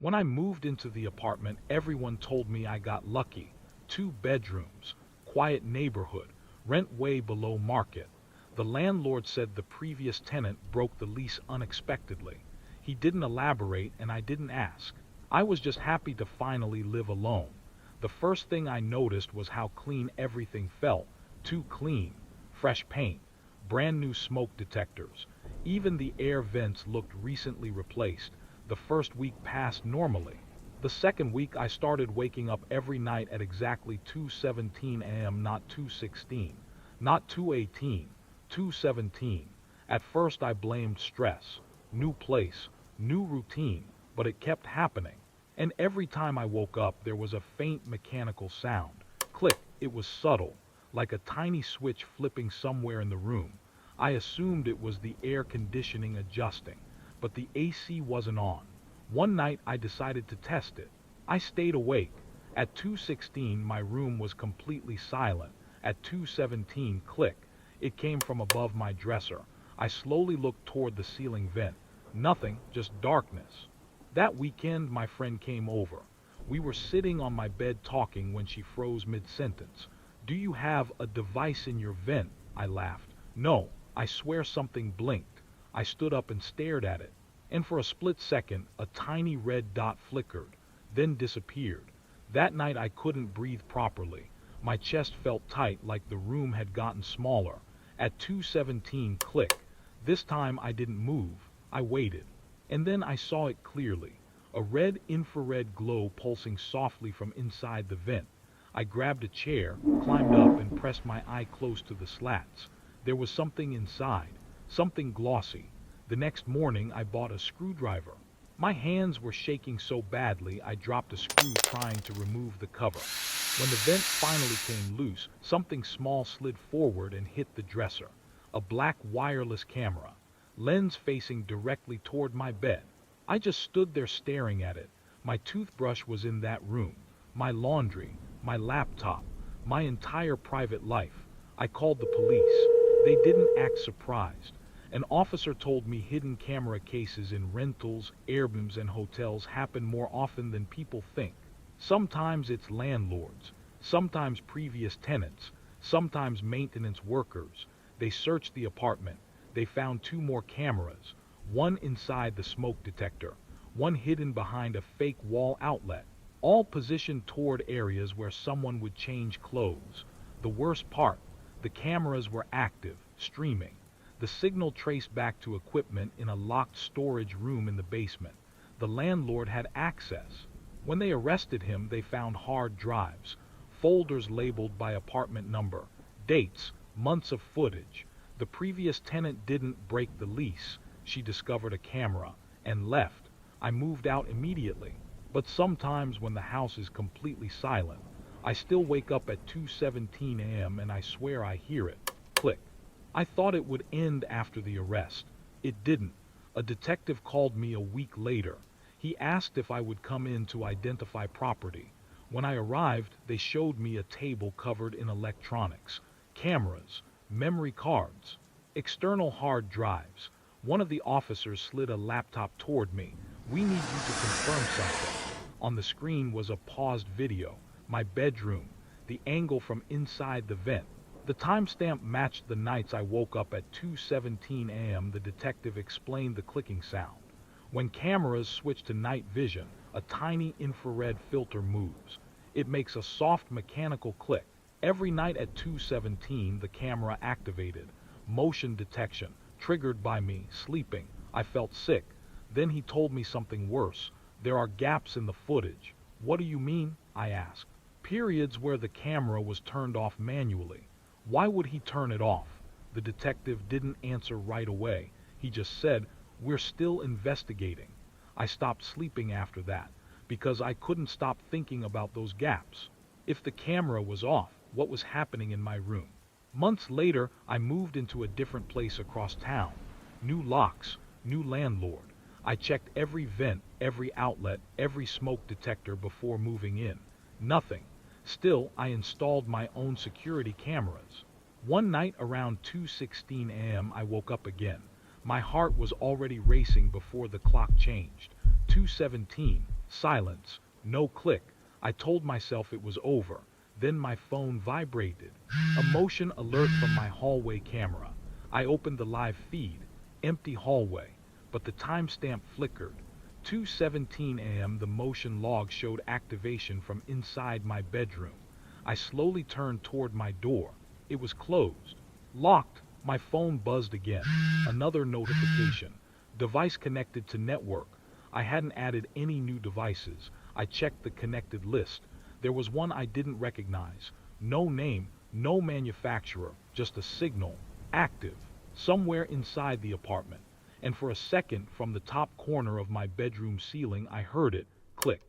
When I moved into the apartment, everyone told me I got lucky. 2 bedrooms, quiet neighborhood, rent way below market. The landlord said the previous tenant broke the lease unexpectedly. He didn't elaborate and I didn't ask. I was just happy to finally live alone. The first thing I noticed was how clean everything felt. Too clean. Fresh paint, brand new smoke detectors. Even the air vents looked recently replaced. The first week passed normally. The second week I started waking up every night at exactly 2:17 a.m., not 2:16, not 2:18, 2:17. At first I blamed stress, new place, new routine, but it kept happening. And every time I woke up there was a faint mechanical sound. Click, it was subtle, like a tiny switch flipping somewhere in the room. I assumed it was the air conditioning adjusting, but the AC wasn't on. One night I decided to test it. I stayed awake. At 2:16 my room was completely silent. At 2:17, click, it came from above my dresser. I slowly looked toward the ceiling vent. Nothing, just darkness. That weekend my friend came over. We were sitting on my bed talking when she froze mid-sentence. "Do you have a device in your vent?" I laughed. "No, I swear something blinked." I stood up and stared at it, and for a split second a tiny red dot flickered, then disappeared. That night I couldn't breathe properly. My chest felt tight, like the room had gotten smaller. At 2:17, click. This time I didn't move. I waited. And then I saw it clearly. A red infrared glow pulsing softly from inside the vent. I grabbed a chair, climbed up, and pressed my eye close to the slats. There was something inside, something glossy. The next morning I bought a screwdriver. My hands were shaking so badly I dropped a screw trying to remove the cover. When the vent finally came loose, something small slid forward and hit the dresser. A black wireless camera, lens facing directly toward my bed. I just stood there staring at it. My toothbrush was in that room, my laundry, my laptop, my entire private life. I called the police. They didn't act surprised. An officer told me hidden camera cases in rentals, Airbnbs, and hotels happen more often than people think. Sometimes it's landlords, sometimes previous tenants, sometimes maintenance workers. They searched the apartment. They found 2 more cameras, one inside the smoke detector, one hidden behind a fake wall outlet, all positioned toward areas where someone would change clothes. The worst part, the cameras were active, streaming. The signal traced back to equipment in a locked storage room in the basement. The landlord had access. When they arrested him, they found hard drives, folders labeled by apartment number, dates, months of footage. The previous tenant didn't break the lease. She discovered a camera and left. I moved out immediately. But sometimes when the house is completely silent, I still wake up at 2:17 a.m. and I swear I hear it. Click. I thought it would end after the arrest. It didn't. A detective called me a week later. He asked if I would come in to identify property. When I arrived, they showed me a table covered in electronics, cameras, memory cards, external hard drives. One of the officers slid a laptop toward me. "We need you to confirm something." On the screen was a paused video, my bedroom, the angle from inside the vent. The timestamp matched the nights I woke up at 2:17 a.m. The detective explained the clicking sound. When cameras switch to night vision, a tiny infrared filter moves. It makes a soft mechanical click. Every night at 2:17 the camera activated. Motion detection, triggered by me, sleeping. I felt sick. Then he told me something worse. "There are gaps in the footage." "What do you mean?" I asked. "Periods where the camera was turned off manually." "Why would he turn it off?" The detective didn't answer right away. He just said, "We're still investigating." I stopped sleeping after that, because I couldn't stop thinking about those gaps. If the camera was off, what was happening in my room? Months later, I moved into a different place across town. New locks, new landlord. I checked every vent, every outlet, every smoke detector before moving in. Nothing. Still, I installed my own security cameras. One night around 2:16 a.m. I woke up again. My heart was already racing before the clock changed. 2:17. Silence. No click. I told myself it was over. Then my phone vibrated. A motion alert from my hallway camera. I opened the live feed. Empty hallway. But the timestamp flickered. 2:17 a.m. The motion log showed activation from inside my bedroom. I slowly turned toward my door. It was closed. Locked. My phone buzzed again. Another notification. Device connected to network. I hadn't added any new devices. I checked the connected list. There was one I didn't recognize. No name, no manufacturer, just a signal. Active. Somewhere inside the apartment. And for a second, from the top corner of my bedroom ceiling, I heard it. Click.